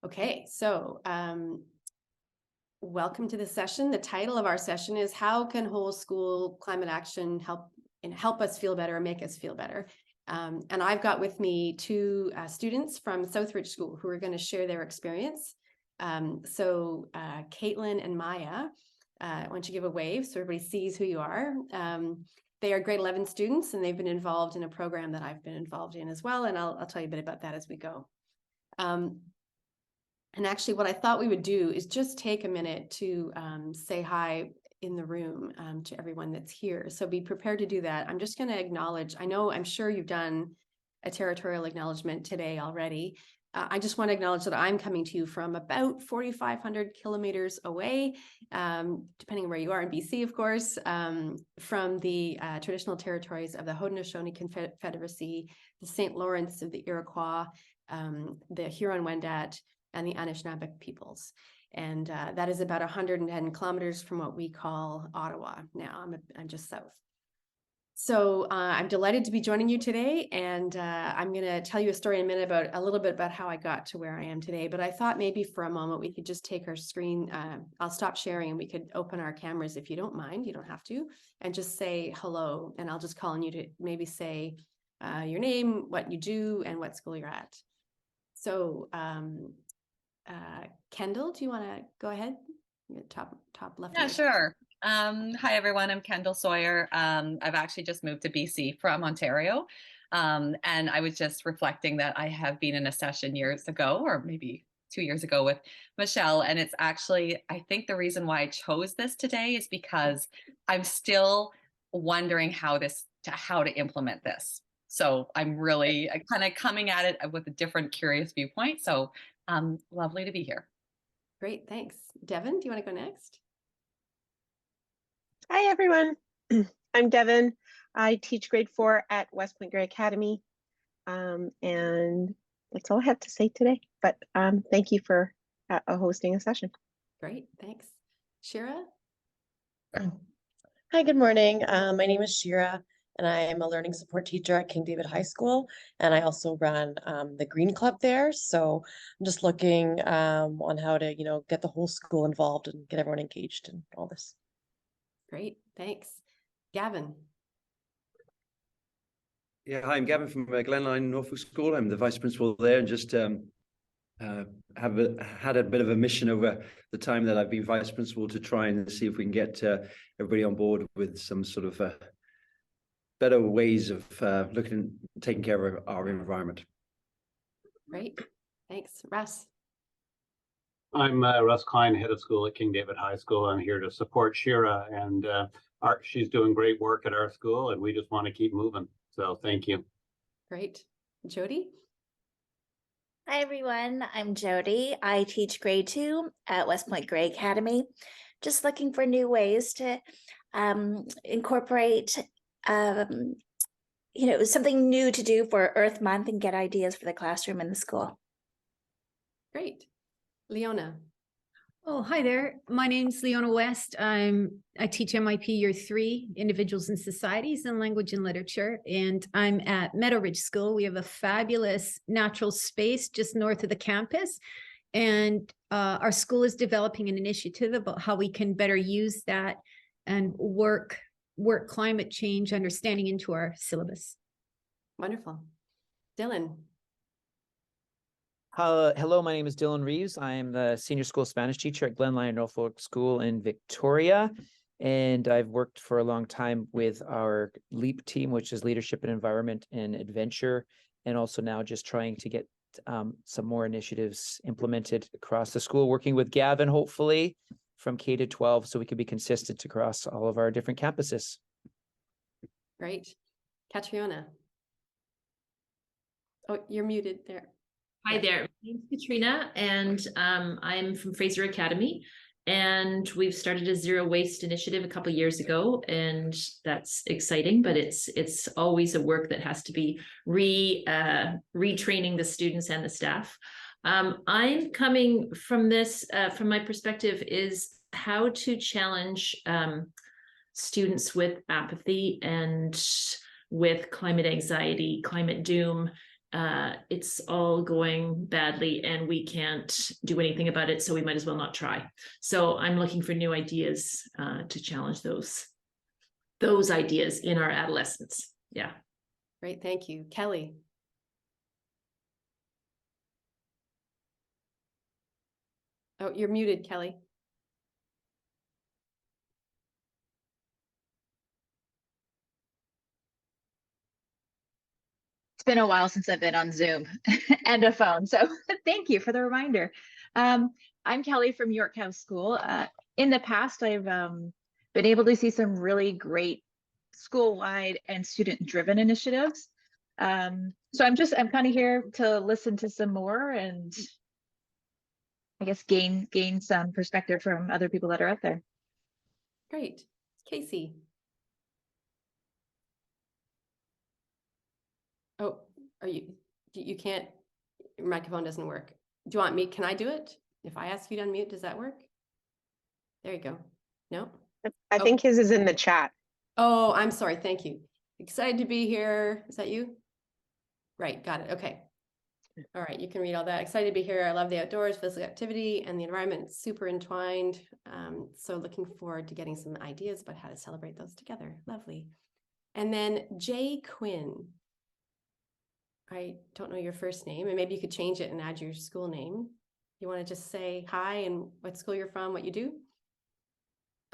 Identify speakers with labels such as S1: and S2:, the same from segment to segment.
S1: Okay, so welcome to the session. The title of our session is How Can Whole School Climate Action help us feel better or make us feel better? And I've got with me two students from Southridge School who are going to share their experience. Caitlin and Maya, why don't you give a wave so everybody sees who you are? They are grade 11 students, and they've been involved in a program that I've been involved in as well. And I'll tell you a bit about that as we go. And actually, what I thought we would do is just take a minute to say hi in the room to everyone that's here. So be prepared to do that. I'm just going to acknowledge, I'm sure you've done a territorial acknowledgement today already. I just want to acknowledge that I'm coming to you from about 4,500 kilometers away, depending on where you are in BC, of course, from the traditional territories of the Haudenosaunee Confederacy, the St. Lawrence of the Iroquois, the Huron-Wendat, and the Anishinaabe peoples. And that is about 110 kilometers from what we call Ottawa. Now I'm just south. So I'm delighted to be joining you today, and I'm going to tell you a story in a minute a little bit about how I got to where I am today. But I thought maybe for a moment we could just take our screen. I'll stop sharing and we could open our cameras if you don't mind. You don't have to, and just say hello. And I'll just call on you to maybe say your name, what you do, and what school you're at. So Kendall, do you want to go ahead? Top left.
S2: Yeah, sure. Hi, everyone. I'm Kendall Sawyer. I've actually just moved to BC from Ontario. And I was just reflecting that I have been in a session years ago, or maybe 2 years ago, with Michelle. And it's actually, I think the reason why I chose this today is because I'm still wondering how to implement this. So I'm really kind of coming at it with a different, curious viewpoint. So lovely to be here.
S1: Great, thanks. Devin, do you want to go next?
S3: Hi, everyone. I'm Devin. I teach grade 4 at West Point Grey Academy. And that's all I have to say today. But thank you for hosting a session.
S1: Great, thanks. Shira?
S4: Hi, good morning. My name is Shira, and I am a learning support teacher at King David High School, and I also run the Green Club there. So I'm just looking on how to, get the whole school involved and get everyone engaged in all this.
S1: Great, thanks. Gavin?
S5: Yeah, hi, I'm Gavin from Glenline Norfolk School. I'm the vice principal there, and just had a bit of a mission over the time that I've been vice principal to try and see if we can get everybody on board with some sort of better ways of taking care of our environment.
S1: Great, thanks. Russ?
S6: I'm Russ Klein, head of school at King David High School. I'm here to support Shira, and she's doing great work at our school, and we just want to keep moving. So thank you.
S1: Great. Jody?
S7: Hi, everyone. I'm Jody. I teach grade 2 at West Point Grey Academy. Just looking for new ways to incorporate, something new to do for Earth Month and get ideas for the classroom and the school.
S1: Great. Leona?
S8: Oh, hi there. My name's Leona West. I teach MIP Year 3, Individuals and Societies in Language and Literature, and I'm at Meadow Ridge School. We have a fabulous natural space just north of the campus, and our school is developing an initiative about how we can better use that and work climate change understanding into our syllabus.
S1: Wonderful. Dylan?
S9: Hello, my name is Dylan Reeves. I am the senior school Spanish teacher at Glenline Norfolk School in Victoria. And I've worked for a long time with our LEAP team, which is Leadership and Environment and Adventure. And also now just trying to get some more initiatives implemented across the school, working with Gavin, hopefully, from K to 12, so we can be consistent across all of our different campuses.
S1: Great. Catriona? Oh, you're muted there.
S10: Hi there, my name's Katrina, and I'm from Fraser Academy, and we've started a zero waste initiative a couple of years ago, and that's exciting, but it's always a work that has to be retraining the students and the staff. I'm coming from this, from my perspective, is how to challenge students with apathy and with climate anxiety, climate doom, it's all going badly and we can't do anything about it, so we might as well not try. So I'm looking for new ideas to challenge those ideas in our adolescence. Yeah.
S1: Great, thank you. Kelly. Oh, you're muted, Kelly.
S11: It's been a while since I've been on Zoom and a phone, so thank you for the reminder. I'm Kelly from York House School. In the past, I've been able to see some really great school-wide and student-driven initiatives. So I'm kind of here to listen to some more and I guess gain some perspective from other people that are out there.
S1: Great. Casey. Oh, you can't, your microphone doesn't work. Do you want me, can I do it? If I ask you to unmute, does that work? There you go. No?
S3: I think his is in the chat.
S1: Oh, I'm sorry. Thank you. Excited to be here. Is that you? Right. Got it. Okay. All right. You can read all that. Excited to be here. I love the outdoors, physical activity, and the environment. It's super entwined. So looking forward to getting some ideas about how to celebrate those together. Lovely. And then Jay Quinn. I don't know your first name, and maybe you could change it and add your school name. You want to just say hi and what school you're from, what you do?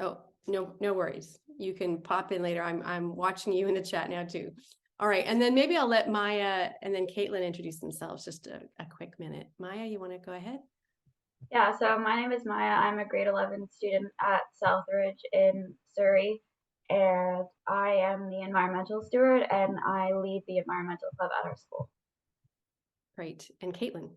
S1: Oh, no worries. You can pop in later. I'm watching you in the chat now too. All right, and then maybe I'll let Maya and then Caitlin introduce themselves just a quick minute. Maya, you want to go ahead?
S12: Yeah, so my name is Maya. I'm a grade 11 student at Southridge in Surrey, and I am the environmental steward and I lead the environmental club at our school.
S1: Great. And Caitlin?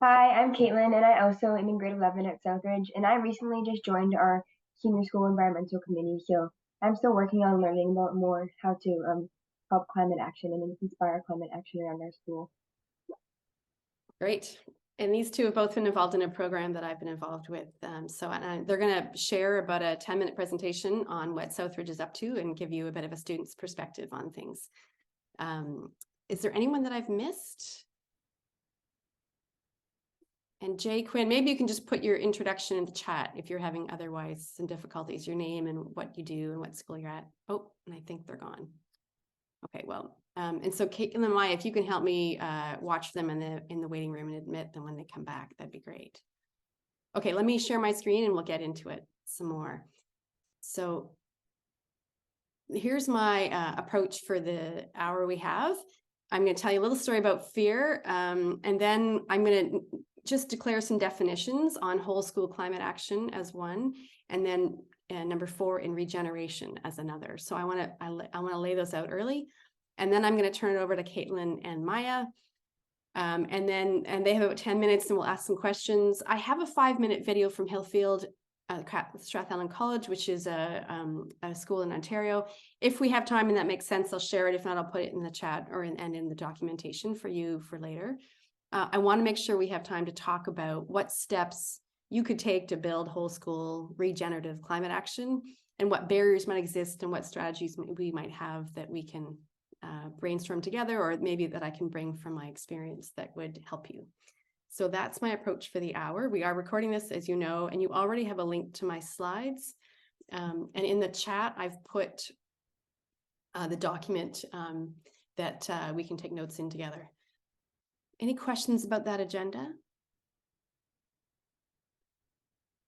S13: Hi, I'm Caitlin, and I also am in grade 11 at Southridge, and I recently just joined our senior school environmental committee, so I'm still working on learning about more how to help climate action and inspire climate action around our school.
S1: Great. And these two have both been involved in a program that I've been involved with. So they're going to share about a 10-minute presentation on what Southridge is up to and give you a bit of a student's perspective on things. Is there anyone that I've missed? And Jay Quinn, maybe you can just put your introduction in the chat if you're having otherwise some difficulties, your name and what you do and what school you're at. Oh, and I think they're gone. Okay, well, and so Caitlin and Maya, if you can help me watch them in the waiting room and admit them when they come back, that'd be great. Okay, let me share my screen and we'll get into it some more. So here's my approach for the hour we have. I'm going to tell you a little story about fear, and then I'm going to just declare some definitions on whole school climate action as one, and then number 4 in regeneration as another. So I want to lay those out early, and then I'm going to turn it over to Caitlin and Maya, and they have about 10 minutes, and we'll ask some questions. I have a 5-minute video from Hillfield, Strathallan College, which is a school in Ontario. If we have time and that makes sense, I'll share it. If not, I'll put it in the chat or in the documentation for you for later. I want to make sure we have time to talk about what steps you could take to build whole school regenerative climate action and what barriers might exist and what strategies we might have that we can brainstorm together, or maybe that I can bring from my experience that would help you. So that's my approach for the hour. We are recording this, as you know, and you already have a link to my slides. And in the chat, I've put the document that we can take notes in together. Any questions about that agenda?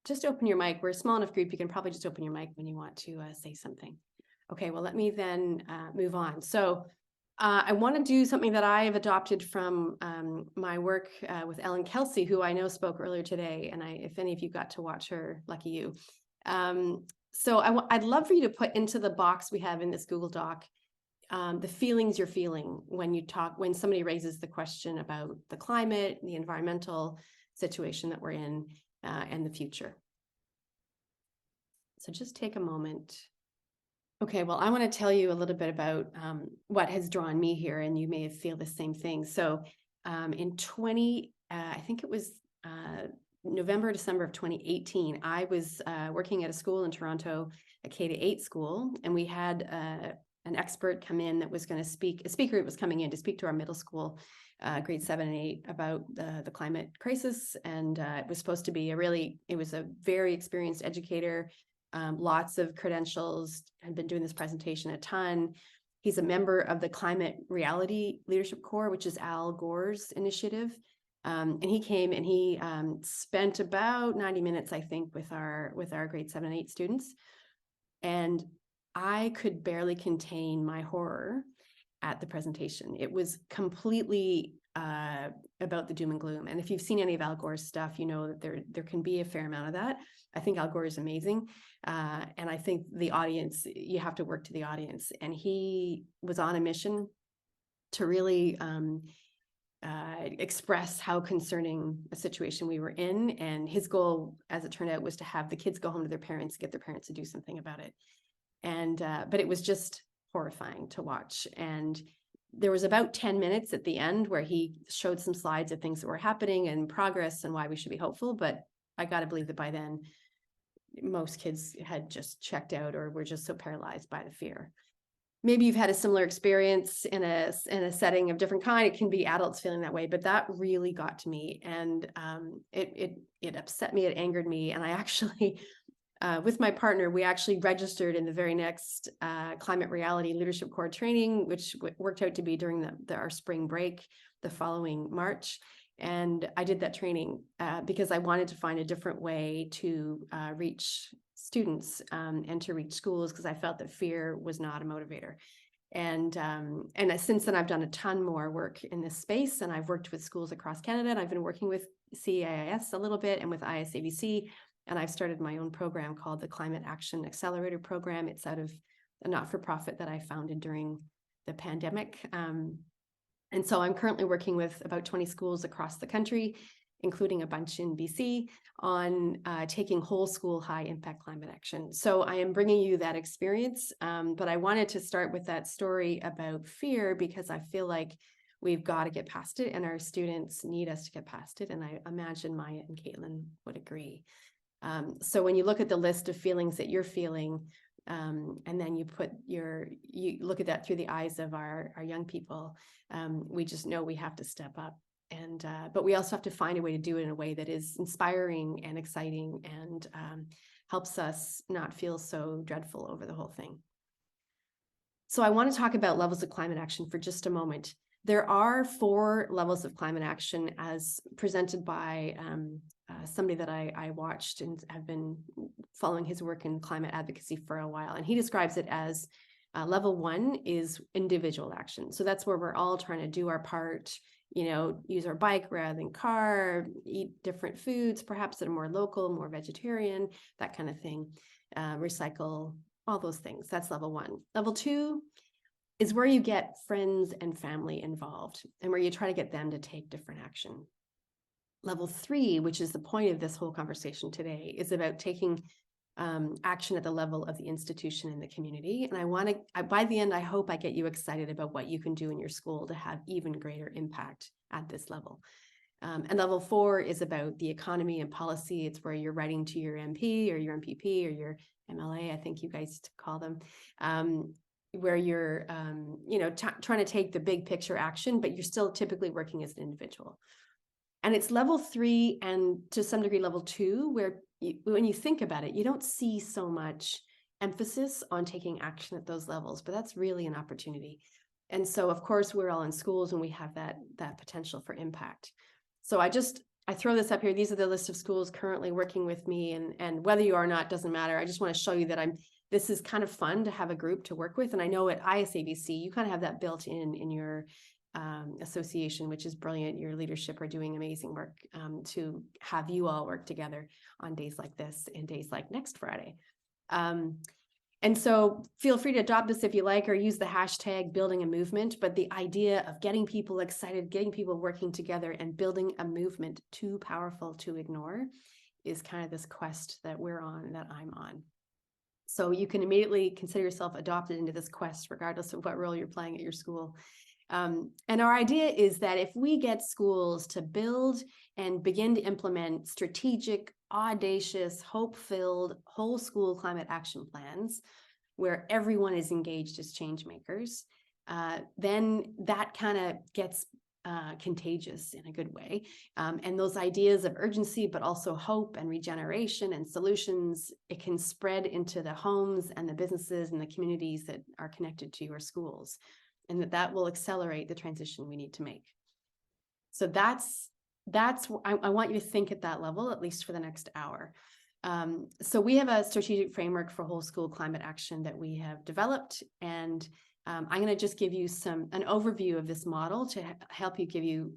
S1: Just open your mic. We're a small enough group. You can probably just open your mic when you want to say something. Okay, well, let me then move on. So I want to do something that I have adopted from my work with Kelsey, who I know spoke earlier today. And if any of you got to watch her, lucky you. So I'd love for you to put into the box we have in this Google Doc the feelings you're feeling when somebody raises the question about the climate, the environmental situation that we're in, and the future. So just take a moment. Okay, well, I want to tell you a little bit about what has drawn me here, and you may feel the same thing. So in I think it was November, December of 2018, I was working at a school in Toronto, a K-8 school, and we had an expert come in that was going to speak, a speaker that was coming in to speak to our middle school, grade 7 and 8, about the climate crisis. And it was supposed to be it was a very experienced educator, lots of credentials, had been doing this presentation a ton. He's a member of the Climate Reality Leadership Corps, which is Al Gore's initiative. And he came and he spent about 90 minutes, I think, with our grade 7 and 8 students. And I could barely contain my horror at the presentation. It was completely about the doom and gloom. And if you've seen any of Al Gore's stuff, you know that there can be a fair amount of that. I think Al Gore is amazing. And I think the audience, you have to work to the audience. And he was on a mission to really express how concerning a situation we were in. And his goal, as it turned out, was to have the kids go home to their parents, get their parents to do something about it. And but it was just horrifying to watch. And there was about 10 minutes at the end where he showed some slides of things that were happening and progress and why we should be hopeful. But I got to believe that by then, most kids had just checked out or were just so paralyzed by the fear. Maybe you've had a similar experience in a setting of different kind. It can be adults feeling that way, but that really got to me. And it upset me, it angered me. And I actually, with my partner, we actually registered in the very next Climate Reality Leadership Corps training, which worked out to be during our spring break the following March. And I did that training because I wanted to find a different way to reach students and to reach schools, because I felt that fear was not a motivator. And since then, I've done a ton more work in this space, and I've worked with schools across Canada, and I've been working with CIIS a little bit and with ISABC. And I've started my own program called the Climate Action Accelerator program. It's out of a not-for-profit that I founded during the pandemic. And so I'm currently working with about 20 schools across the country, including a bunch in BC, on taking whole school high impact climate action. So I am bringing you that experience, but I wanted to start with that story about fear because I feel like we've got to get past it and our students need us to get past it. And I imagine Maya and Caitlin would agree. So when you look at the list of feelings that you're feeling, and then you look at that through the eyes of our young people, we just know we have to step up. And but we also have to find a way to do it in a way that is inspiring and exciting and helps us not feel so dreadful over the whole thing. So I want to talk about levels of climate action for just a moment. There are 4 levels of climate action as presented by somebody that I watched and have been following his work in climate advocacy for a while. And he describes it as level 1 is individual action. So that's where we're all trying to do our part, use our bike rather than car, eat different foods, perhaps that are more local, more vegetarian, that kind of thing, recycle, all those things. That's level 1. Level 2 is where you get friends and family involved and where you try to get them to take different action. Level 3, which is the point of this whole conversation today, is about taking action at the level of the institution and the community. And by the end, I hope I get you excited about what you can do in your school to have even greater impact at this level. And level 4 is about the economy and policy. It's where you're writing to your MP or your MPP or your MLA, I think you guys call them, where you're, trying to take the big picture action, but you're still typically working as an individual. And it's level 3 and to some degree level 2, where when you think about it, you don't see so much emphasis on taking action at those levels, but that's really an opportunity. And so, of course, we're all in schools and we have that potential for impact. So I throw this up here. These are the list of schools currently working with me, and whether you are or not doesn't matter. I just want to show you that this is kind of fun to have a group to work with. And I know at ISABC, you kind of have that built in your association, which is brilliant. Your leadership are doing amazing work to have you all work together on days like this and days like next Friday. And so feel free to adopt this if you like, or use the hashtag building a movement. But the idea of getting people excited, getting people working together and building a movement too powerful to ignore is kind of this quest that we're on, that I'm on. So you can immediately consider yourself adopted into this quest, regardless of what role you're playing at your school. And our idea is that if we get schools to build and begin to implement strategic, audacious, hope-filled whole school climate action plans, where everyone is engaged as change makers, then that kind of gets contagious in a good way. And those ideas of urgency, but also hope and regeneration and solutions, it can spread into the homes and the businesses and the communities that are connected to your schools, and that will accelerate the transition we need to make. So I want you to think at that level, at least for the next hour. So we have a strategic framework for whole school climate action that we have developed, and I'm going to just give you an overview of this model to help you give you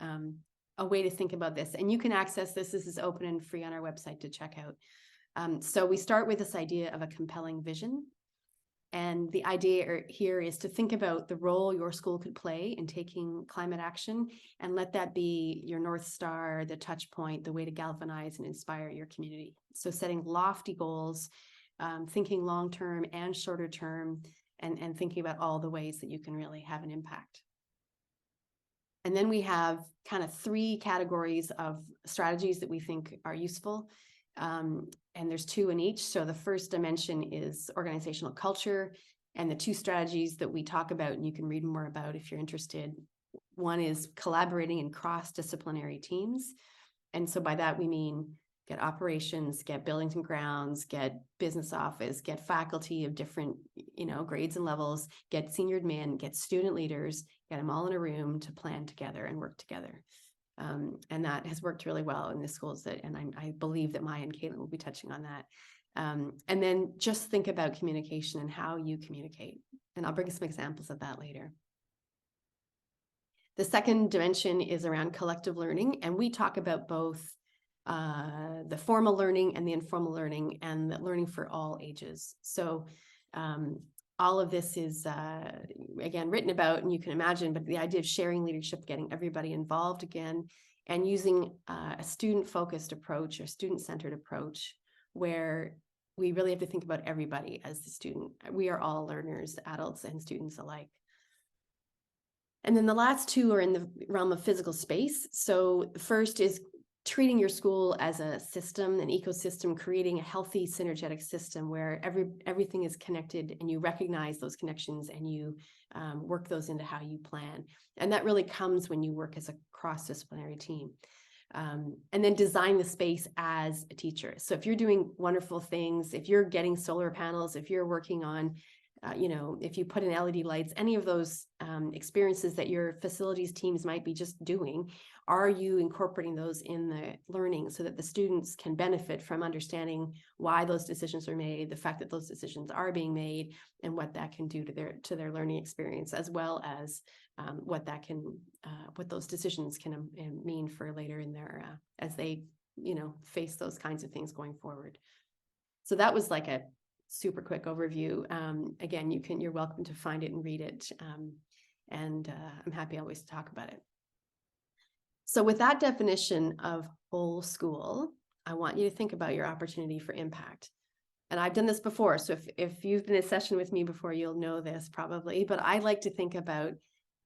S1: a way to think about this. And you can access this. This is open and free on our website to check out. So we start with this idea of a compelling vision. And the idea here is to think about the role your school could play in taking climate action, and let that be your North Star, the touch point, the way to galvanize and inspire your community. So setting lofty goals, thinking long-term and shorter term, and thinking about all the ways that you can really have an impact. And then we have kind of 3 categories of strategies that we think are useful. And there's 2 in each. So the first dimension is organizational culture, and the 2 strategies that we talk about, and you can read more about if you're interested. One is collaborating in cross-disciplinary teams. And so by that, we mean get operations, get buildings and grounds, get business office, get faculty of different, grades and levels, get senior admin, get student leaders, get them all in a room to plan together and work together. And that has worked really well in the schools and I believe that Maya and Caitlin will be touching on that. And then just think about communication and how you communicate. And I'll bring some examples of that later. The second dimension is around collective learning, and we talk about both the formal learning and the informal learning, and the learning for all ages. So all of this is, again, written about, and you can imagine, but the idea of sharing leadership, getting everybody involved again, and using a student-focused approach or student-centered approach, where we really have to think about everybody as the student. We are all learners, adults and students alike. And then the last 2 are in the realm of physical space. So the first is treating your school as a system, an ecosystem, creating a healthy synergetic system where everything is connected, and you recognize those connections and you work those into how you plan. And that really comes when you work as a cross-disciplinary team. And then design the space as a teacher. So if you're doing wonderful things, if you're getting solar panels, if you're working on if you put in LED lights, any of those experiences that your facilities teams might be just doing, are you incorporating those in the learning so that the students can benefit from understanding why those decisions are made, the fact that those decisions are being made, and what that can do to their learning experience, as well as what those decisions can mean for later in their as they face those kinds of things going forward. So that was like a super quick overview. Again, you're welcome to find it and read it. And I'm happy always to talk about it. So with that definition of whole school, I want you to think about your opportunity for impact. And I've done this before. So if you've been in a session with me before, you'll know this probably, but I like to think about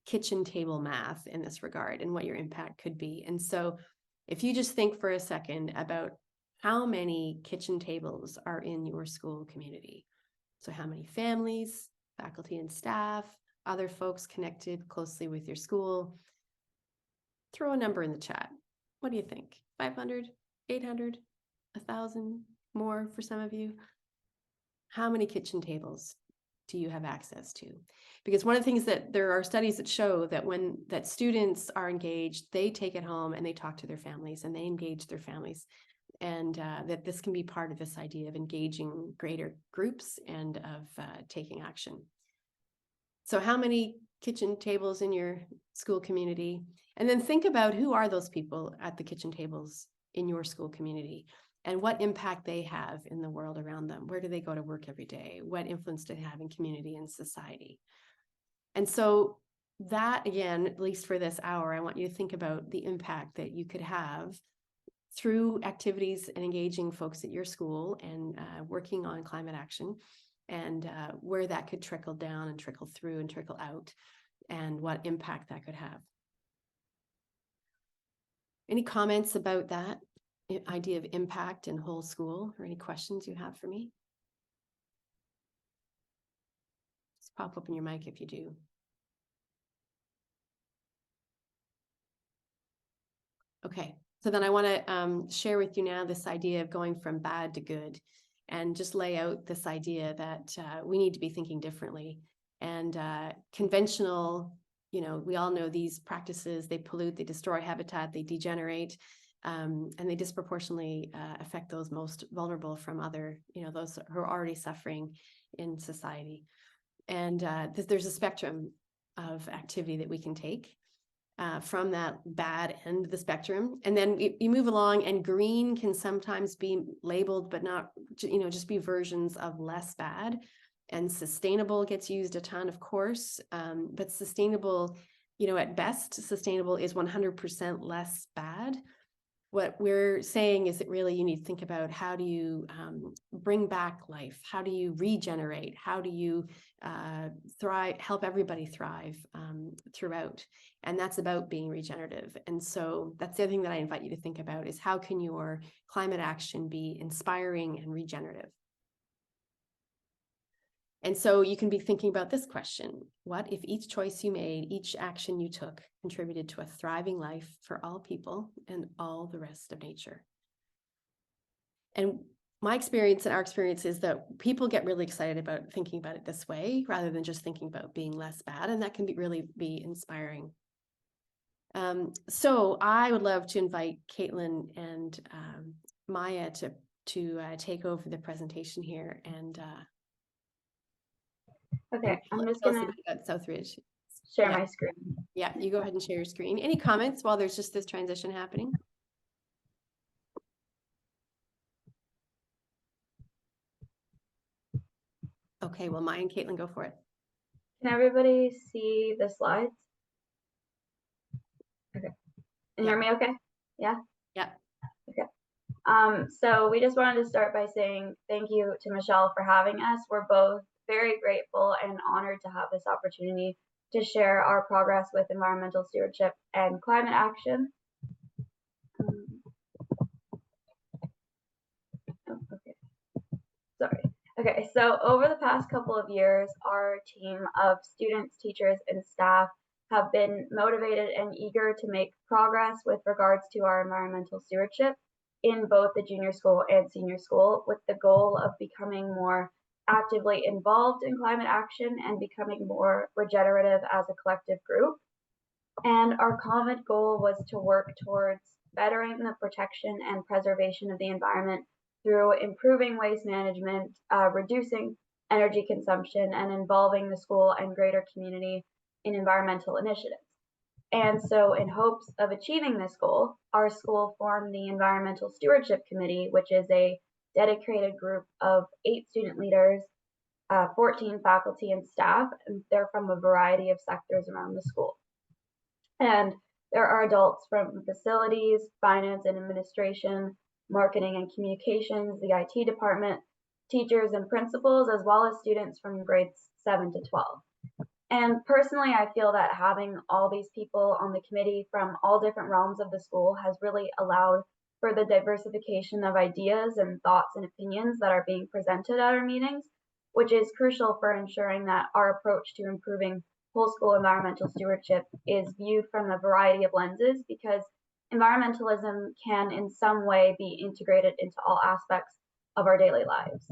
S1: kitchen table math in this regard and what your impact could be. And so if you just think for a second about how many kitchen tables are in your school community. So how many families, faculty and staff, other folks connected closely with your school? Throw a number in the chat. What do you think? 500, 800, 1,000, more for some of you? How many kitchen tables do you have access to? Because one of the things that there are studies that show that students are engaged, they take it home and they talk to their families and they engage their families. And that this can be part of this idea of engaging greater groups and of taking action. So how many kitchen tables in your school community? And then think about who are those people at the kitchen tables in your school community, and what impact they have in the world around them. Where do they go to work every day? What influence do they have in community and society? And so that, again, at least for this hour, I want you to think about the impact that you could have through activities and engaging folks at your school and working on climate action, and where that could trickle down and trickle through and trickle out, and what impact that could have. Any comments about that idea of impact in whole school, or any questions you have for me? pop open your mic if you do. Okay, so then I want to share with you now this idea of going from bad to good, and just lay out this idea that we need to be thinking differently. And conventional, you know, we all know these practices, they pollute, they destroy habitat, they degenerate, and they disproportionately affect those most vulnerable from other, you know, those who are already suffering in society. And there's a spectrum of activity that we can take from that bad end of the spectrum. And then you move along, and green can sometimes be labeled, but not, you know, just be versions of less bad. And sustainable gets used a ton, of course, but sustainable, you know, at best, sustainable is 100% less bad. What we're saying is that really you need to think about, how do you bring back life? How do you regenerate? How do you thrive, help everybody thrive throughout? And that's about being regenerative. And so that's the other thing that I invite you to think about, is how can your climate action be inspiring and regenerative? And so you can be thinking about this question: what if each choice you made, each action you took, contributed to a thriving life for all people and all the rest of nature? And my experience and our experience is that people get really excited about thinking about it this way, rather than just thinking about being less bad. And that can really be inspiring. So I would love to invite Caitlin and Maya to take over the presentation here. And
S12: okay, I'm just
S1: tell us
S12: gonna
S1: about Southridge.
S12: share
S1: Yeah.
S12: my screen.
S1: Yeah, you go ahead and share your screen. Any comments while there's just this transition happening? Okay, well, Maya and Caitlin, go for it.
S12: Can everybody see the slides? Okay. Can you hear me okay? Yeah?
S1: Yeah.
S12: Okay. So we just wanted to start by saying thank you to Michelle for having us. We're both very grateful and honored to have this opportunity to share our progress with environmental stewardship and climate action. Okay. Sorry. Okay, so over the past couple of years, our team of students, teachers, and staff have been motivated and eager to make progress with regards to our environmental stewardship in both the junior school and senior school, with the goal of becoming more actively involved in climate action and becoming more regenerative as a collective group. And our common goal was to work towards bettering the protection and preservation of the environment through improving waste management, reducing energy consumption, and involving the school and greater community in environmental initiatives. And so in hopes of achieving this goal, our school formed the Environmental Stewardship Committee, which is a dedicated group of 8 student leaders, 14 faculty and staff, and they're from a variety of sectors around the school. And there are adults from facilities, finance and administration, marketing and communications, the IT department, teachers and principals, as well as students from grades 7 to 12. And personally, I feel that having all these people on the committee from all different realms of the school has really allowed for the diversification of ideas and thoughts and opinions that are being presented at our meetings, which is crucial for ensuring that our approach to improving whole school environmental stewardship is viewed from a variety of lenses, because environmentalism can in some way be integrated into all aspects of our daily lives.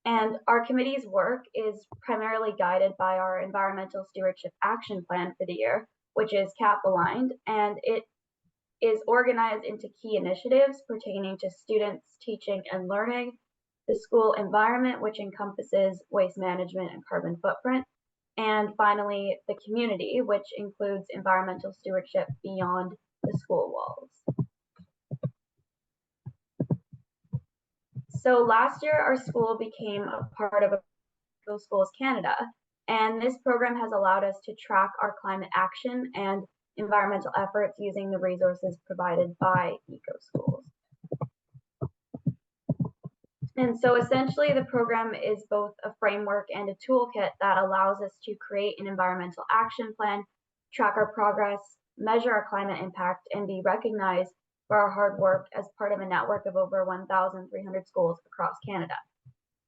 S12: And our committee's work is primarily guided by our Environmental Stewardship Action Plan for the year, which is CAP aligned, and it is organized into key initiatives pertaining to students, teaching and learning, the school environment, which encompasses waste management and carbon footprint, and finally, the community, which includes environmental stewardship beyond the school walls. So last year, our school became a part of Eco Schools Canada, and this program has allowed us to track our climate action and environmental efforts using the resources provided by Eco Schools. And so essentially, the program is both a framework and a toolkit that allows us to create an environmental action plan, track our progress, measure our climate impact, and be recognized for our hard work as part of a network of over 1,300 schools across Canada.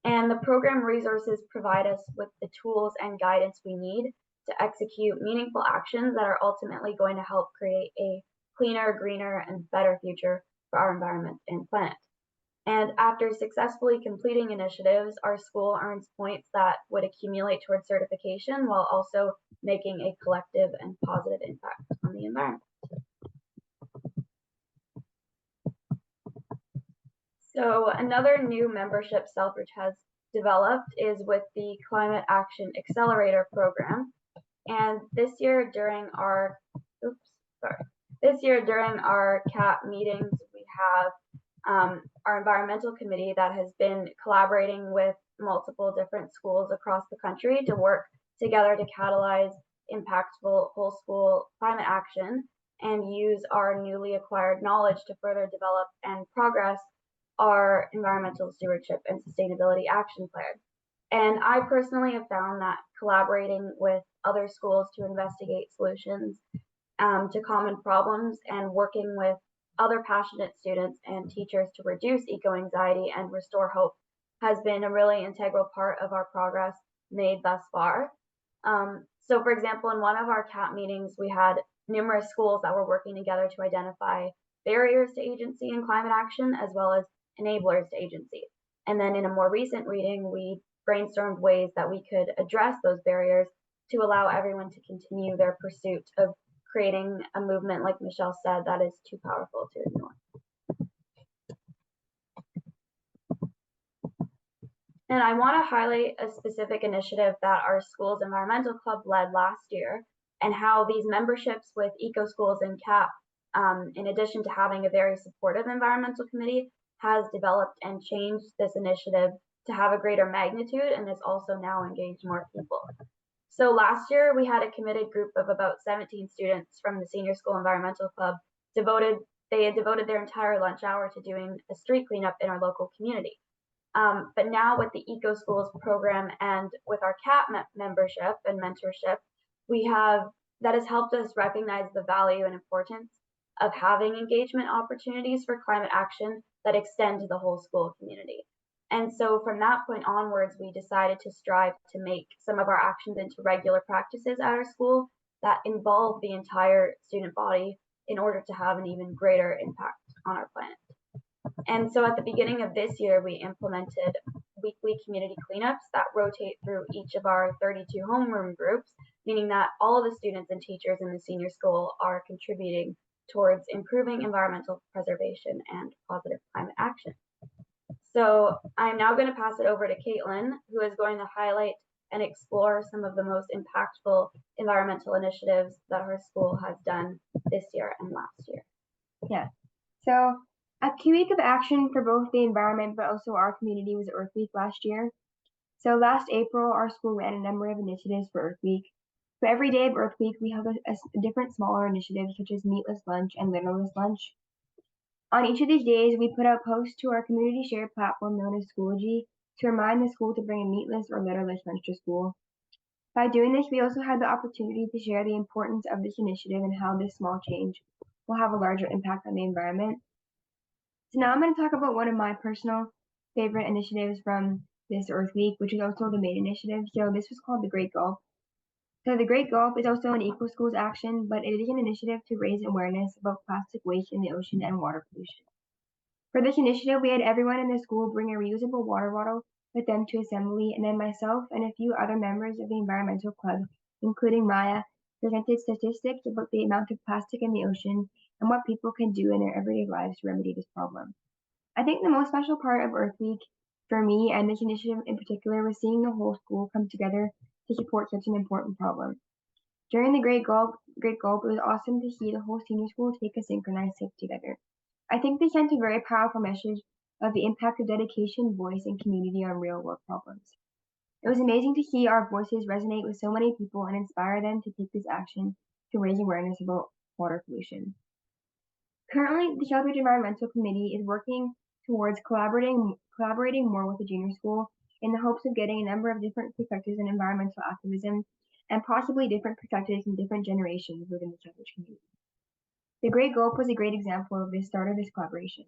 S12: And the program resources provide us with the tools and guidance we need to execute meaningful actions that are ultimately going to help create a cleaner, greener, and better future for our environment and planet. And after successfully completing initiatives, our school earns points that would accumulate towards certification while also making a collective and positive impact on the environment. So another new membership Southridge has developed is with the Climate Action Accelerator program. And this year during our CAP meetings, we have our environmental committee that has been collaborating with multiple different schools across the country to work together to catalyze impactful whole school climate action and use our newly acquired knowledge to further develop and progress our environmental stewardship and sustainability action plan. And I personally have found that collaborating with other schools to investigate solutions to common problems and working with other passionate students and teachers to reduce eco-anxiety and restore hope has been a really integral part of our progress made thus far. So for example, in one of our CAP meetings, we had numerous schools that were working together to identify barriers to agency in climate action, as well as enablers to agency. And then in a more recent reading, we brainstormed ways that we could address those barriers to allow everyone to continue their pursuit of creating a movement, like Michelle said, that is too powerful to ignore. And I want to highlight a specific initiative that our school's environmental club led last year, and how these memberships with eco schools and CAP, in addition to having a very supportive environmental committee, has developed and changed this initiative to have a greater magnitude and has also now engaged more people. So last year we had a committed group of about 17 students from the Senior School Environmental Club they had devoted their entire lunch hour to doing a street cleanup in our local community. But now with the Eco Schools program and with our CAP membership and mentorship, that has helped us recognize the value and importance of having engagement opportunities for climate action that extend to the whole school community. And so from that point onwards, we decided to strive to make some of our actions into regular practices at our school that involve the entire student body in order to have an even greater impact on our planet. And so at the beginning of this year, we implemented weekly community cleanups that rotate through each of our 32 homeroom groups, meaning that all of the students and teachers in the senior school are contributing towards improving environmental preservation and positive climate action. So I'm now going to pass it over to Caitlin, who is going to highlight and explore some of the most impactful environmental initiatives that her school has done this year and last year.
S13: Yeah. So a key week of action for both the environment but also our community was Earth Week last year. So last April, our school ran a number of initiatives for Earth Week. For every day of Earth Week, we held a different smaller initiatives such as meatless lunch and litterless lunch. On each of these days, we put out posts to our community shared platform known as Schoology to remind the school to bring a meatless or litterless lunch to school. By doing this, we also had the opportunity to share the importance of this initiative and how this small change will have a larger impact on the environment. So now I'm going to talk about one of my personal favorite initiatives from this Earth Week, which is also the main initiative. So this was called the Great Gulp. So the Great Gulp is also an Eco Schools action, but it is an initiative to raise awareness about plastic waste in the ocean and water pollution. For this initiative, we had everyone in the school bring a reusable water bottle with them to assembly, and then myself and a few other members of the environmental club, including Maya, presented statistics about the amount of plastic in the ocean and what people can do in their everyday lives to remedy this problem. I think the most special part of Earth Week for me and this initiative in particular was seeing the whole school come together to support such an important problem. During the Great Gulp, it was awesome to see the whole senior school take a synchronized sip together. I think they sent a very powerful message of the impact of dedication, voice, and community on real-world problems. It was amazing to see our voices resonate with so many people and inspire them to take this action to raise awareness about water pollution. Currently, the Southridge Environmental Committee is working towards collaborating more with the junior school in the hopes of getting a number of different perspectives in environmental activism and possibly different perspectives in different generations within the Southridge community. The Great Gulp was a great example of the start of this collaboration.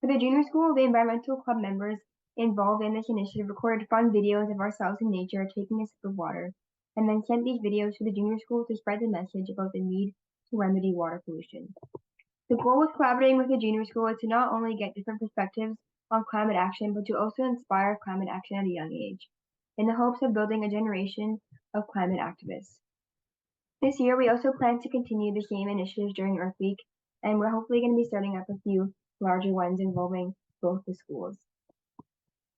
S13: For the junior school, the environmental club members involved in this initiative recorded fun videos of ourselves in nature taking a sip of water, and then sent these videos to the junior school to spread the message about the need to remedy water pollution. The goal with collaborating with the junior school is to not only get different perspectives on climate action, but to also inspire climate action at a young age, in the hopes of building a generation of climate activists. This year, we also plan to continue the same initiatives during Earth Week, and we're hopefully going to be starting up a few larger ones involving both the schools.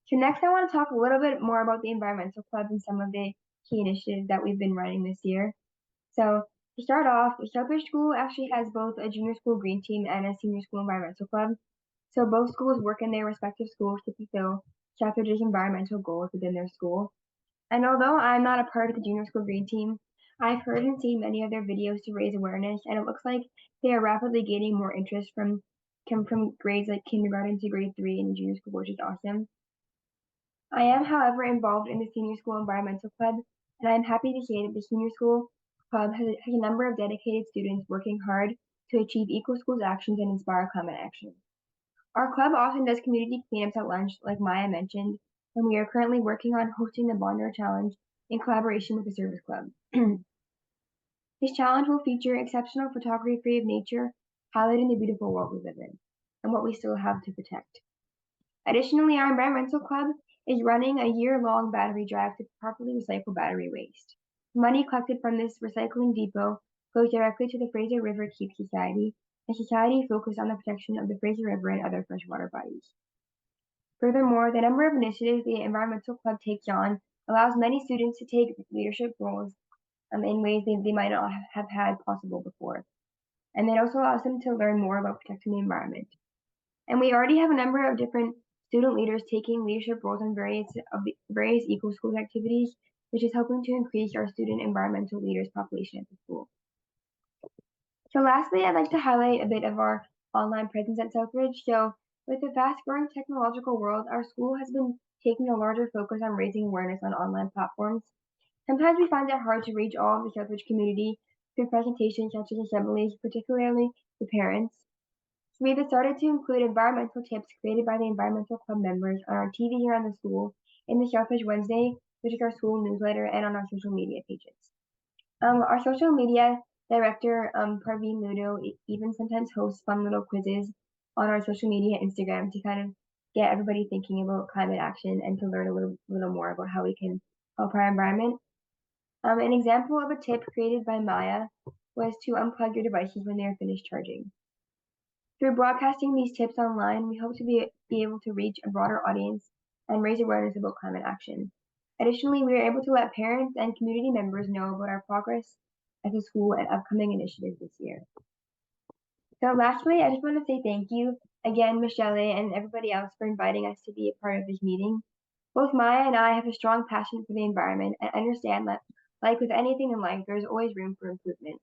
S13: So next, I want to talk a little bit more about the Environmental Club and some of the key initiatives that we've been running this year. So to start off, the Southridge School actually has both a junior school green team and a senior school environmental club. So both schools work in their respective schools to fulfill Southridge's environmental goals within their school. And although I'm not a part of the junior school green team, I've heard and seen many of their videos to raise awareness, and it looks like they are rapidly gaining more interest from grades like kindergarten to grade 3 in the junior school, which is awesome. I am, however, involved in the senior school environmental club, and I am happy to say that the senior school club has a number of dedicated students working hard to achieve Eco Schools actions and inspire climate action. Our club often does community cleanups at lunch, like Maya mentioned, and we are currently working on hosting the Bonder Challenge in collaboration with the Service Club. This challenge will feature exceptional photography of nature, highlighting the beautiful world we live in, and what we still have to protect. Additionally, our environmental club is running a year-long battery drive to properly recycle battery waste. Money collected from this recycling depot goes directly to the Fraser River Keep Society, a society focused on the protection of the Fraser River and other freshwater bodies. Furthermore, the number of initiatives the environmental club takes on allows many students to take leadership roles in ways they might not have had possible before. And it also allows them to learn more about protecting the environment. And we already have a number of different student leaders taking leadership roles in various Eco Schools activities, which is helping to increase our student environmental leaders population at the school. So lastly, I'd like to highlight a bit of our online presence at Southridge. So with the fast-growing technological world, our school has been taking a larger focus on raising awareness on online platforms. Sometimes we find it hard to reach all of the Southridge community through presentations such as assemblies, particularly the parents. So we've started to include environmental tips created by the environmental club members on our TV here on the school, in the Southridge Wednesday, which is our school newsletter, and on our social media pages. Our social media director, Parveen Ludo, even sometimes hosts fun little quizzes on our social media Instagram to kind of get everybody thinking about climate action and to learn a little more about how we can help our environment. An example of a tip created by Maya was to unplug your devices when they are finished charging. Through broadcasting these tips online, we hope to be able to reach a broader audience and raise awareness about climate action. Additionally, we are able to let parents and community members know about our progress as a school and upcoming initiatives this year. So lastly, I just want to say thank you again, Michelle and everybody else for inviting us to be a part of this meeting. Both Maya and I have a strong passion for the environment and understand that, like with anything in life, there's always room for improvement.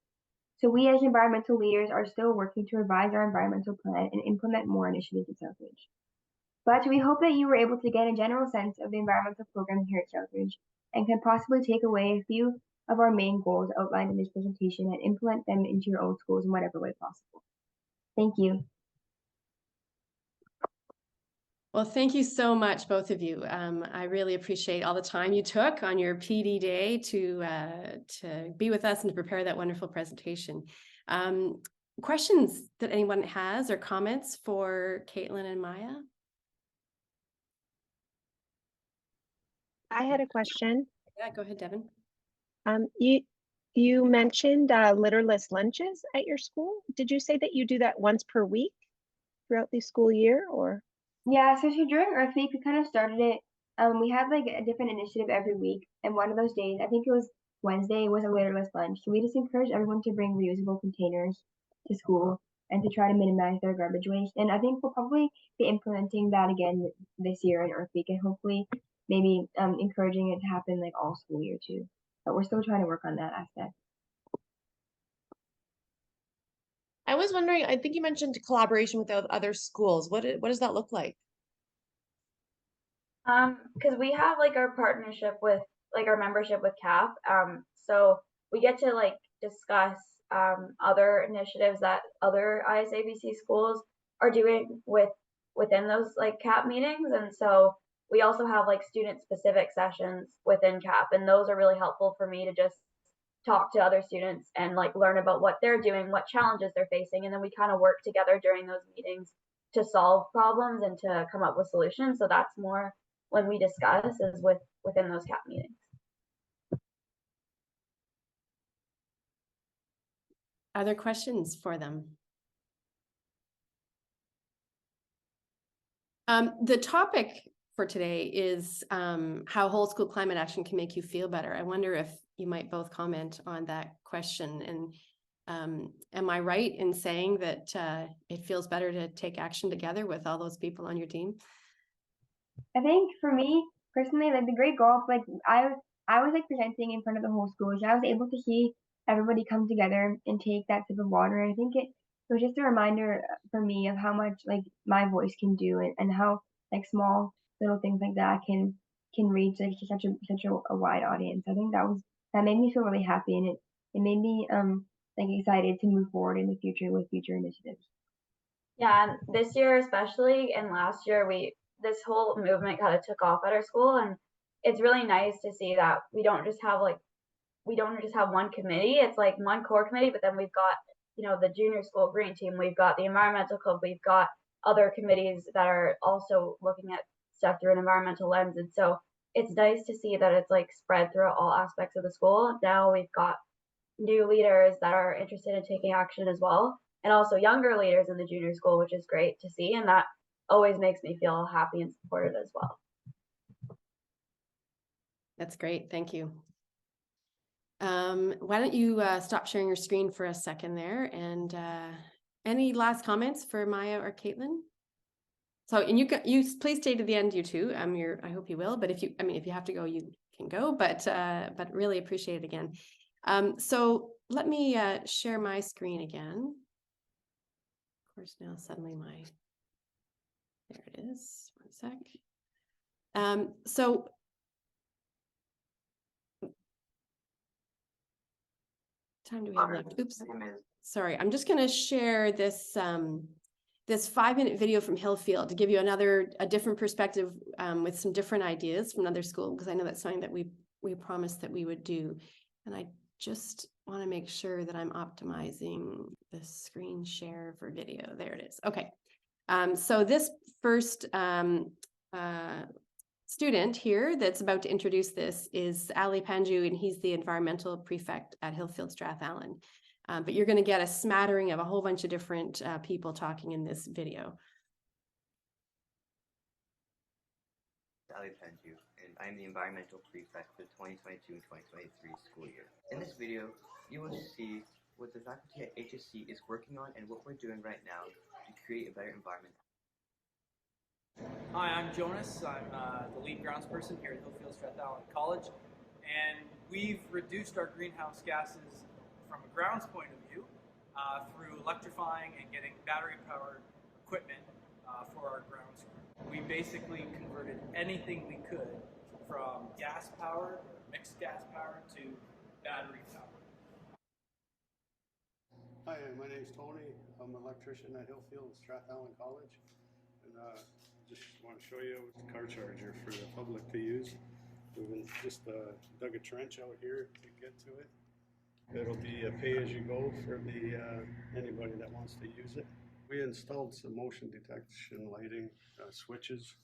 S13: So we as environmental leaders are still working to revise our environmental plan and implement more initiatives at Southridge. But we hope that you were able to get a general sense of the environmental program here at Southridge and can possibly take away a few of our main goals outlined in this presentation and implement them into your own schools in whatever way possible. Thank you.
S1: Well, thank you so much, both of you. I really appreciate all the time you took on your PD day to be with us and to prepare that wonderful presentation. Questions that anyone has or comments for Caitlin and Maya?
S3: I had a question.
S1: Yeah, go ahead, Devin.
S3: You mentioned litterless lunches at your school. Did you say that you do that once per week throughout the school year, or?
S13: Yeah, so during Earth Week, we kind of started it. We had like a different initiative every week, and one of those days, I think it was Wednesday, was a litterless lunch. So we just encourage everyone to bring reusable containers to school and to try to minimize their garbage waste. And I think we'll probably be implementing that again this year in Earth Week, and hopefully maybe encouraging it to happen like all school year too. But we're still trying to work on that aspect.
S4: I was wondering, I think you mentioned collaboration with other schools. What does that look like?
S12: Because we have like our partnership with like our membership with CAP. So we get to like discuss other initiatives that other ISABC schools are doing within those like CAP meetings. And so we also have like student specific sessions within CAP, and those are really helpful for me to just talk to other students and like learn about what they're doing, what challenges they're facing, and then we kind of work together during those meetings to solve problems and to come up with solutions. So that's more when we discuss is within those CAP meetings.
S1: Other questions for them? The topic for today is how whole school climate action can make you feel better. I wonder if you might both comment on that question. And am I right in saying that it feels better to take action together with all those people on your team?
S13: I think for me personally, like the great goal, like I was like presenting in front of the whole school, so I was able to see everybody come together and take that sip of water. And I think it was just a reminder for me of how much like my voice can do, and how like small little things like that can reach like such a wide audience. I think that made me feel really happy, and it made me like excited to move forward in the future with future initiatives.
S12: Yeah, and this year especially, and last year, this whole movement kind of took off at our school, and it's really nice to see that we don't just have one committee. It's like one core committee, but then we've got, you know, the junior school green team, we've got the environmental club, we've got other committees that are also looking at stuff through an environmental lens. And so it's nice to see that it's like spread throughout all aspects of the school. Now we've got new leaders that are interested in taking action as well, and also younger leaders in the junior school, which is great to see, and that always makes me feel happy and supported as well.
S1: That's great. Thank you. Why don't you stop sharing your screen for a second there, and any last comments for Maya or Caitlin? So, and you please stay to the end, you two. I hope you will, but if you have to go, you can go, but really appreciate it again. So let me share my screen again. Of course, now suddenly there it is. One sec. So time do we have left? Oops. Sorry, I'm just going to share this this 5-minute video from Hillfield to give you a different perspective with some different ideas from another school, because I know that's something that we promised that we would do. And I just want to make sure that I'm optimizing the screen share for video. There it is. Okay. So this first student here that's about to introduce this is Ali Panju, and he's the environmental prefect at Hillfield Strathallan. But you're going to get a smattering of a whole bunch of different people talking in this video.
S14: Ali Panju, and I'm the environmental prefect for the 2022-2023 school year. In this video, you will see what the faculty at HSC is working on and what we're doing right now to create a better environment.
S15: Hi, I'm Jonas. I'm the lead grounds person here at Hillfield Strathallan College, and we've reduced our greenhouse gases from a grounds point of view through electrifying and getting battery-powered equipment for our grounds crew. We basically converted anything we could from gas-powered or mixed gas-powered to battery-powered.
S16: Hi, my name's Tony. I'm an electrician at Hillfield Strathallan College, and just want to show you the car charger for the public to use. We've just dug a trench out here to get to it. It'll be a pay-as-you-go for anybody that wants to use it. We installed some motion detection lighting switches,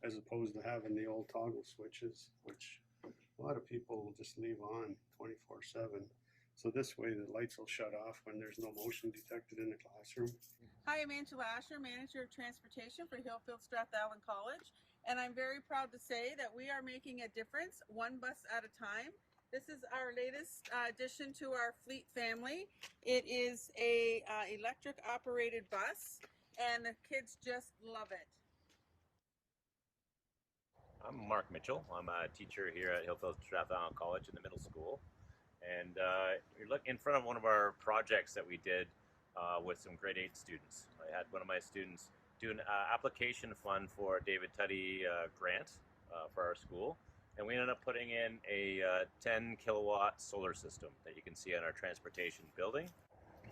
S16: as opposed to having the old toggle switches, which a lot of people will just leave on 24/7. So this way the lights will shut off when there's no motion detected in the classroom.
S17: Hi, I'm Angela Asher, Manager of Transportation for Hillfield Strathallan College, and I'm very proud to say that we are making a difference one bus at a time. This is our latest addition to our fleet family. It is a electric operated bus, and the kids just love it.
S18: I'm Mark Mitchell. I'm a teacher here at Hillfield Strathallan College in the middle school. And you're looking in front of one of our projects that we did with some grade 8 students. I had one of my students do an application fund for a David Tuddy grant for our school. And we ended up putting in a 10 kilowatt solar system that you can see on our transportation building.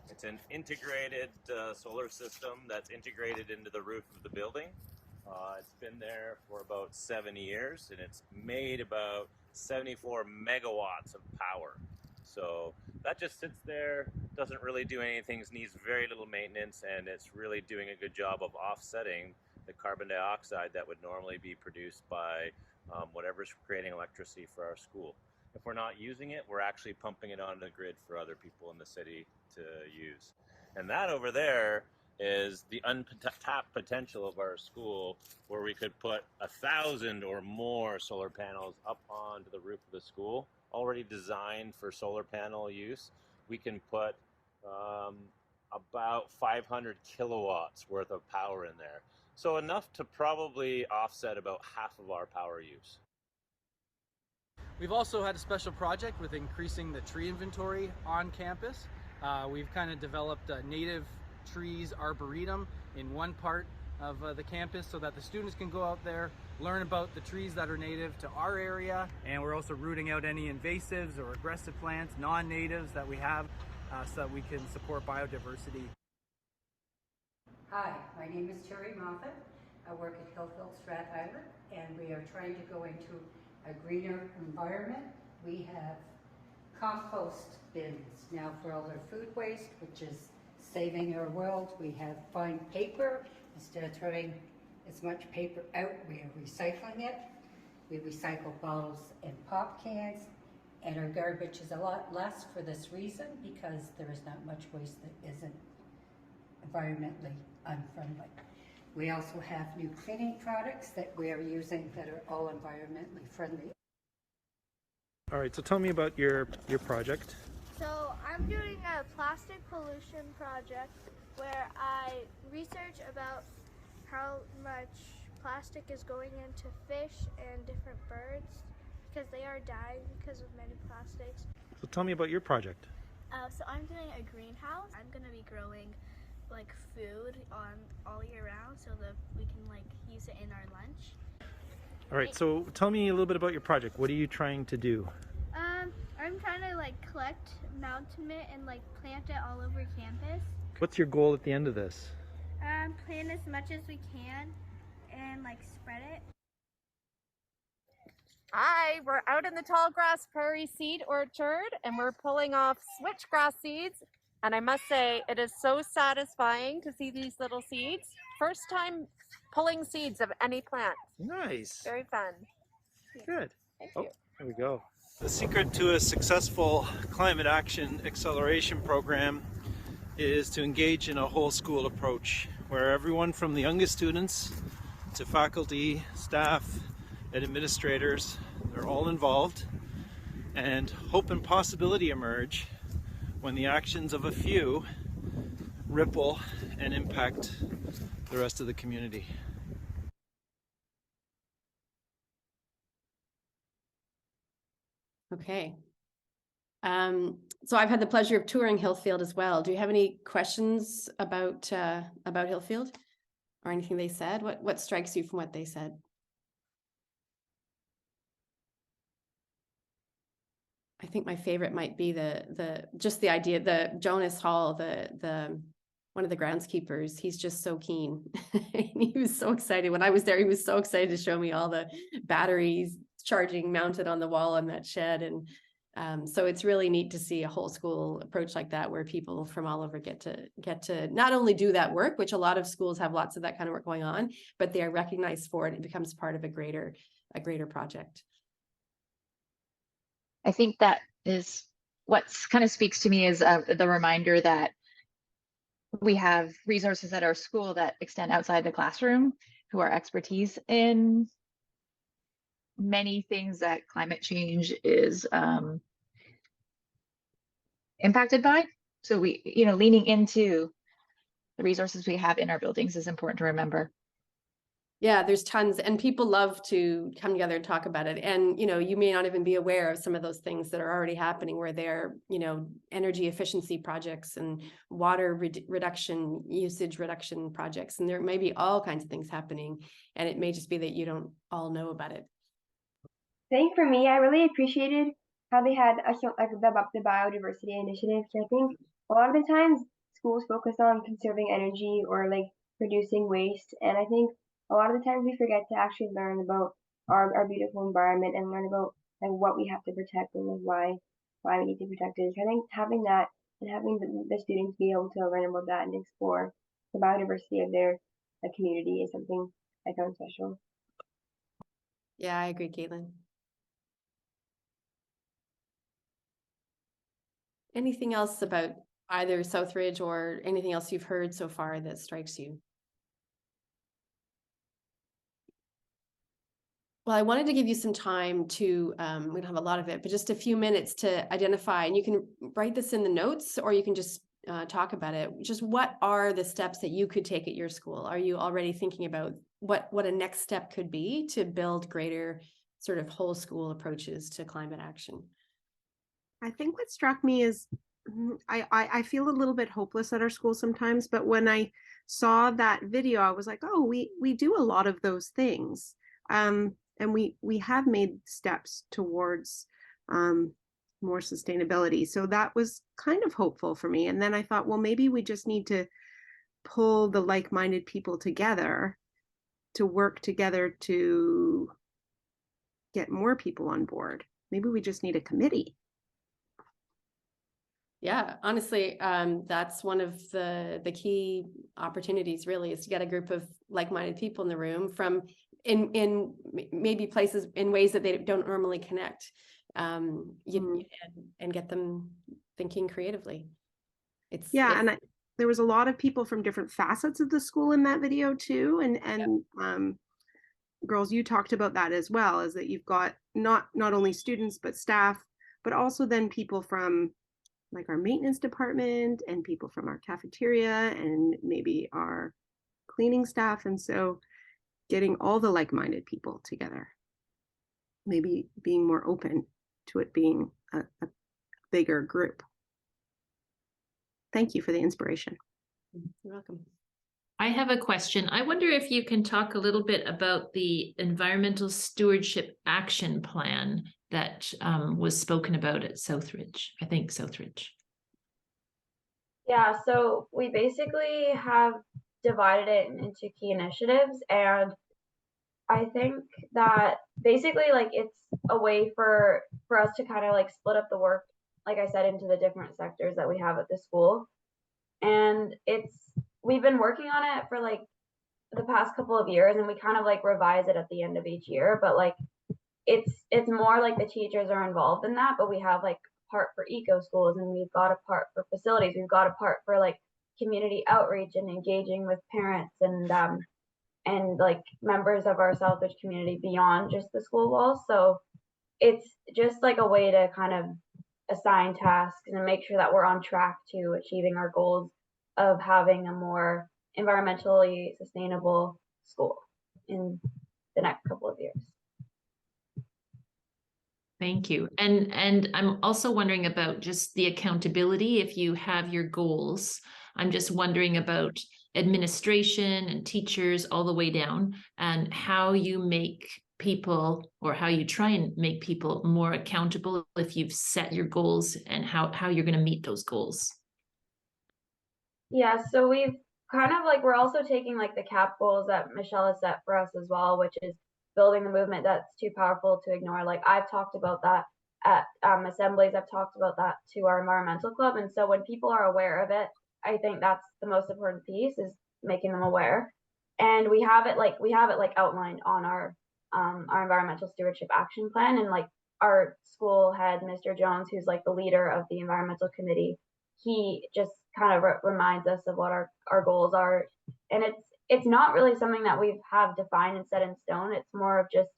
S18: It's an integrated solar system that's integrated into the roof of the building. It's been there for about 7 years, and it's made about 74 megawatts of power. So that just sits there, doesn't really do anything, needs very little maintenance, and it's really doing a good job of offsetting the carbon dioxide that would normally be produced by whatever's creating electricity for our school. If we're not using it, we're actually pumping it onto the grid for other people in the city to use. And that over there is the untapped potential of our school, where we could put 1,000 or more solar panels up onto the roof of the school, already designed for solar panel use. We can put about 500 kilowatts worth of power in there. So enough to probably offset about half of our power use.
S15: We've also had a special project with increasing the tree inventory on campus. We've kind of developed a native trees arboretum in one part of the campus so that the students can go out there, learn about the trees that are native to our area, and we're also rooting out any invasives or aggressive plants, non-natives that we have, so that we can support biodiversity.
S19: Hi, my name is Terry Moffat. I work at Hillfield Strathyler, and we are trying to go into a greener environment. We have compost bins now for all our food waste, which is saving our world. We have fine paper. Instead of throwing as much paper out, we are recycling it. We recycle bottles and pop cans, and our garbage is a lot less for this reason, because there is not much waste that isn't environmentally unfriendly. We also have new cleaning products that we are using that are all environmentally friendly.
S20: All right, so tell me about your project.
S21: So I'm doing a plastic pollution project where I research about how much plastic is going into fish and different birds, because they are dying because of many plastics.
S20: So tell me about your project.
S21: So I'm doing a greenhouse. I'm going to be growing like food on all year round so that we can like use it in our lunch.
S20: All right, so tell me a little bit about your project. What are you trying to do?
S21: I'm trying to like collect mountain mint and like plant it all over campus.
S20: What's your goal at the end of this?
S21: Plant as much as we can and like spread it.
S22: Hi, we're out in the tall grass prairie seed orchard and we're pulling off switchgrass seeds. And I must say, it is so satisfying to see these little seeds. First time pulling seeds of any plant.
S20: Nice.
S22: Very fun.
S20: Good.
S22: Thank
S20: Oh,
S22: you.
S20: there we go. The secret to a successful climate action acceleration program is to engage in a whole school approach where everyone from the youngest students to faculty, staff, and administrators, they're all involved, and hope and possibility emerge when the actions of a few ripple and impact the rest of the community.
S1: Okay. So I've had the pleasure of touring Hillfield as well. Do you have any questions about Hillfield or anything they said? What strikes you from what they said? I think my favorite might be just the idea, the Jonas Hall, the one of the groundskeepers. He's just so keen. He was so excited when I was there. He was so excited to show me all the batteries charging mounted on the wall in that shed. And so it's really neat to see a whole school approach like that, where people from all over get to not only do that work, which a lot of schools have lots of that kind of work going on, but they are recognized for it. It becomes part of a greater project.
S11: I think that is what kind of speaks to me is the reminder that we have resources at our school that extend outside the classroom, who are expertise in many things that climate change is impacted by. So we, leaning into the resources we have in our buildings is important to remember.
S1: Yeah, there's tons, and people love to come together and talk about it. And, you may not even be aware of some of those things that are already happening, where they're, energy efficiency projects and water reduction, usage reduction projects. And there may be all kinds of things happening, and it may just be that you don't all know about it.
S13: I think for me, I really appreciated how they had the biodiversity initiative. I think a lot of the times schools focus on conserving energy or like reducing waste, and I think a lot of the times we forget to actually learn about our beautiful environment and learn about like what we have to protect and like why we need to protect it. I think having that and having the students be able to learn about that and explore the biodiversity of their community is something I found special.
S1: Yeah, I agree, Caitlin. Anything else about either Southridge or anything else you've heard so far that strikes you? Well, I wanted to give you some time to, we don't have a lot of it, but just a few minutes to identify, and you can write this in the notes or you can just talk about it. Just what are the steps that you could take at your school? Are you already thinking about what a next step could be to build greater sort of whole school approaches to climate action?
S3: I think what struck me is I feel a little bit hopeless at our school sometimes, but when I saw that video, I was like, oh, we do a lot of those things. And we have made steps towards more sustainability. So that was kind of hopeful for me. And then I thought, well, maybe we just need to pull the like-minded people together to work together to get more people on board. Maybe we just need a committee.
S1: Yeah, honestly, that's one of the key opportunities really, is to get a group of like-minded people in the room from in maybe places in ways that they don't normally connect, and get them thinking creatively.
S3: There was a lot of people from different facets of the school in that video too, and girls, you talked about that as well, is that you've got not only students but staff, but also then people from like our maintenance department and people from our cafeteria and maybe our cleaning staff. And so getting all the like-minded people together, maybe being more open to it being a bigger group. Thank you for the inspiration.
S1: You're welcome.
S10: I have a question. I wonder if you can talk a little bit about the environmental stewardship action plan that was spoken about at Southridge. I think Southridge.
S12: Yeah, so we basically have divided it into key initiatives, and I think that basically like it's a way for us to kind of like split up the work, like I said, into the different sectors that we have at the school. And we've been working on it for like the past couple of years, and we kind of like revise it at the end of each year, but like it's more like the teachers are involved in that, but we have like a part for eco schools, and we've got a part for facilities, we've got a part for like community outreach and engaging with parents and like members of our Southridge community beyond just the school walls. So it's just like a way to kind of assign tasks and make sure that we're on track to achieving our goals of having a more environmentally sustainable school in the next couple of years.
S10: Thank you. And I'm also wondering about just the accountability. If you have your goals, I'm just wondering about administration and teachers all the way down, and how you make people, or how you try and make people more accountable if you've set your goals, and how you're going to meet those goals.
S12: Yeah, so we've kind of like, we're also taking like the CAP goals that Michelle has set for us as well, which is building the movement that's too powerful to ignore. Like I've talked about that at assemblies, I've talked about that to our environmental club. And so when people are aware of it, I think that's the most important piece, is making them aware. And we have it like outlined on our environmental stewardship action plan. And like our school head, Mr. Jones, who's like the leader of the environmental committee, he just kind of reminds us of what our goals are. And it's not really something that we have defined and set in stone. It's more of just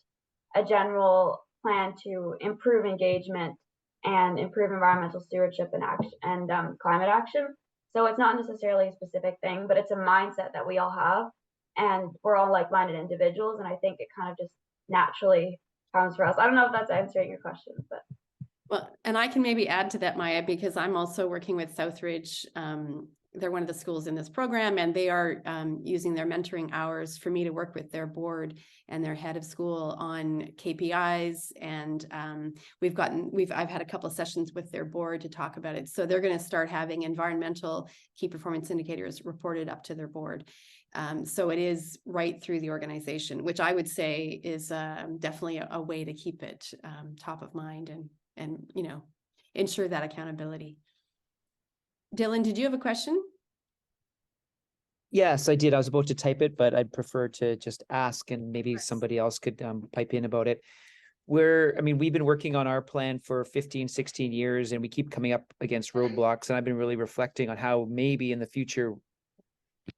S12: a general plan to improve engagement and improve environmental stewardship and action and climate action. So it's not necessarily a specific thing, but it's a mindset that we all have, and we're all like-minded individuals. And I think it kind of just naturally comes for us. I don't know if that's answering your question, but.
S1: Well, and I can maybe add to that, Maya, because I'm also working with Southridge. They're one of the schools in this program, and they are using their mentoring hours for me to work with their board and their head of school on KPIs. And I've had a couple of sessions with their board to talk about it. So they're going to start having environmental key performance indicators reported up to their board. So it is right through the organization, which I would say is definitely a way to keep it top of mind and ensure that accountability. Dylan, did you have a question?
S9: Yes, I did. I was about to type it, but I'd prefer to just ask and maybe somebody else could pipe in about it. We've been working on our plan for 15, 16 years, and we keep coming up against roadblocks. And I've been really reflecting on how maybe in the future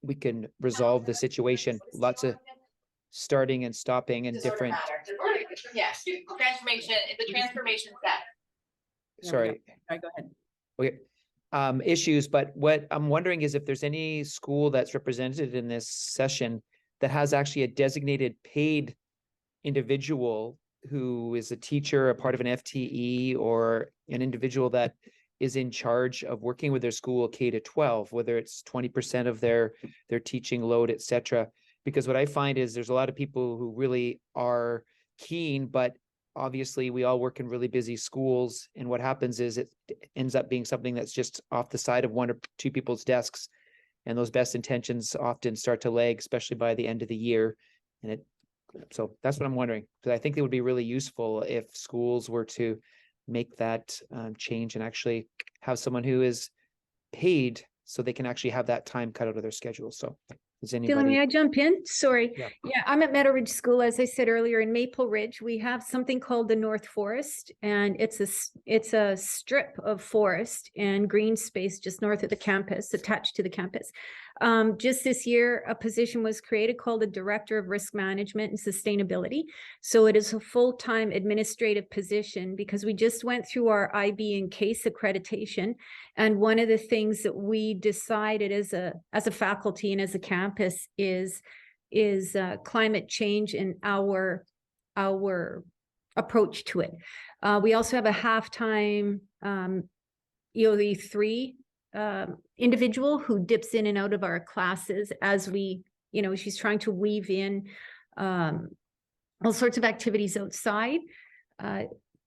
S9: we can resolve the situation. Lots of starting and stopping and different.
S2: Yes, transformation, the transformation step.
S9: Sorry.
S1: All right, go ahead.
S9: Okay. Issues, but what I'm wondering is if there's any school that's represented in this session that has actually a designated paid individual who is a teacher, a part of an FTE, or an individual that is in charge of working with their school K to 12, whether it's 20% of their teaching load, etc. Because what I find is there's a lot of people who really are keen, but obviously we all work in really busy schools, and what happens is it ends up being something that's just off the side of one or two people's desks, and those best intentions often start to lag, especially by the end of the year. So that's what I'm wondering, because I think it would be really useful if schools were to make that change and actually have someone who is paid so they can actually have that time cut out of their schedule. So does
S8: Dylan,
S9: anybody?
S8: may I jump in? Sorry.
S9: Yeah.
S8: I'm at Meadow Ridge School, as I said earlier, in Maple Ridge. We have something called the North Forest, and it's a strip of forest and green space just north of the campus, attached to the campus. Just this year, a position was created called the Director of Risk Management and Sustainability. So it is a full-time administrative position because we just went through our IB and CASE accreditation. And one of the things that we decided as a faculty and as a campus is climate change and our approach to it. We also have a half-time EOE3 individual who dips in and out of our classes as she's trying to weave in all sorts of activities outside.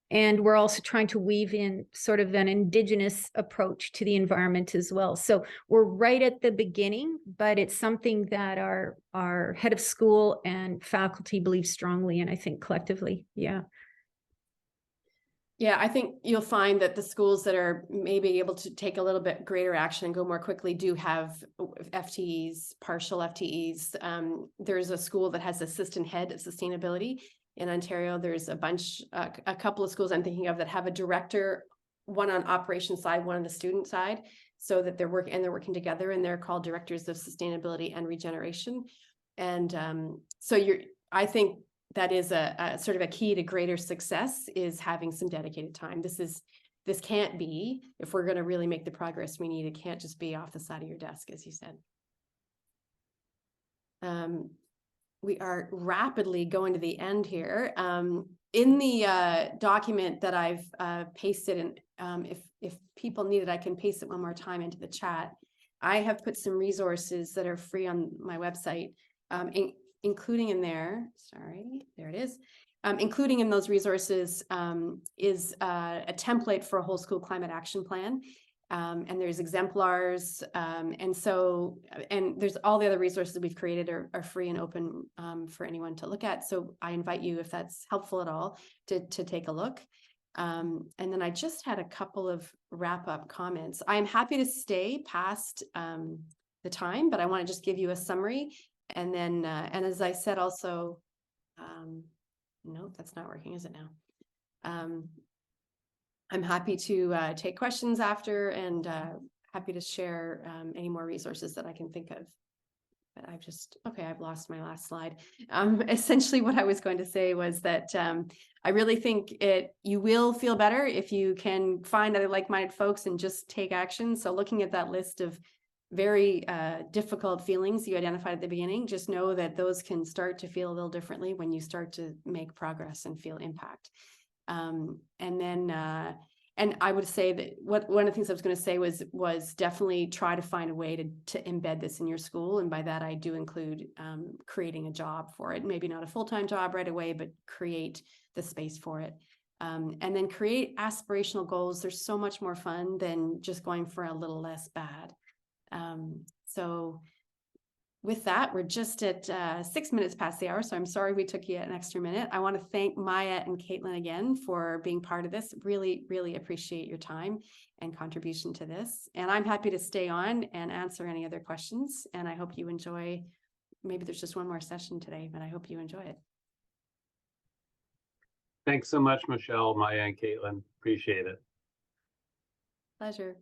S8: And we're also trying to weave in sort of an Indigenous approach to the environment as well. So we're right at the beginning, but it's something that our head of school and faculty believe strongly in, I think collectively. Yeah.
S1: Yeah, I think you'll find that the schools that are maybe able to take a little bit greater action and go more quickly do have FTEs, partial FTEs. There's a school that has assistant head of sustainability in Ontario. There's a couple of schools I'm thinking of that have a director, one on operations side, one on the student side, so that they're working together, and they're called directors of sustainability and regeneration. And I think that is a sort of a key to greater success, is having some dedicated time. This can't be, if we're going to really make the progress we need, it can't just be off the side of your desk, as you said. We are rapidly going to the end here. In the document that I've pasted, and if people need it, I can paste it one more time into the chat. I have put some resources that are free on my website, including in there, there it is. Including in those resources is a template for a whole school climate action plan. And there's exemplars. And there's all the other resources we've created are free and open for anyone to look at. So I invite you, if that's helpful at all, to take a look. And then I just had a couple of wrap-up comments. I'm happy to stay past the time, but I want to just give you a summary. And then, and as I said, also, no, that's not working, is it now? I'm happy to take questions after, and happy to share any more resources that I can think of. But I've lost my last slide. Essentially what I was going to say was that I really think you will feel better if you can find other like-minded folks and just take action. So looking at that list of very difficult feelings you identified at the beginning, just know that those can start to feel a little differently when you start to make progress and feel impact. And I would say that one of the things I was going to say was definitely try to find a way to embed this in your school. And by that, I do include creating a job for it. Maybe not a full-time job right away, but create the space for it. And then create aspirational goals. They're so much more fun than just going for a little less bad. So with that, we're just at 6 minutes past the hour, so I'm sorry we took you an extra minute. I want to thank Maya and Caitlin again for being part of this. Really, really appreciate your time and contribution to this. And I'm happy to stay on and answer any other questions. And I hope you enjoy, maybe there's just one more session today, but I hope you enjoy it.
S5: Thanks so much, Michelle, Maya, and Caitlin. Appreciate it.
S1: Pleasure.